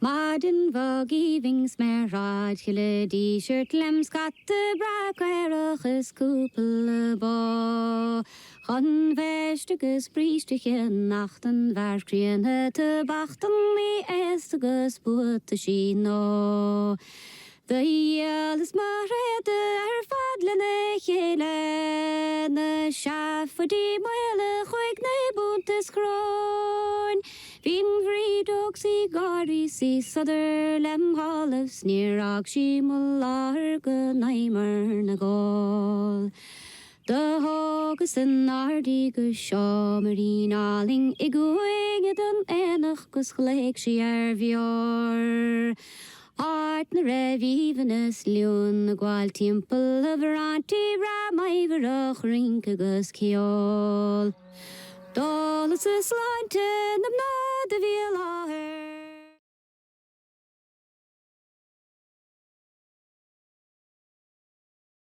Martin vogivings mer rad Chill Díseart lem skatte braquerach is koepele bo. Gan vestiges priestige nachten waar kriene te bachten die estiges boet te chino. De heel is maar er fadlene gele ne schaf voor die moele goeik ne boet is groen. Vin vriendog si gari si sadder lem half sneer ag si mularge naimer na gol. De hoges en aardige sjomerinaling ik goeing den enig gus gelijk si vjor. Art na revivenes leon na gwal timpel of ranti ramaiverach rinke gus ceoil. Dolus is slanten am na de viel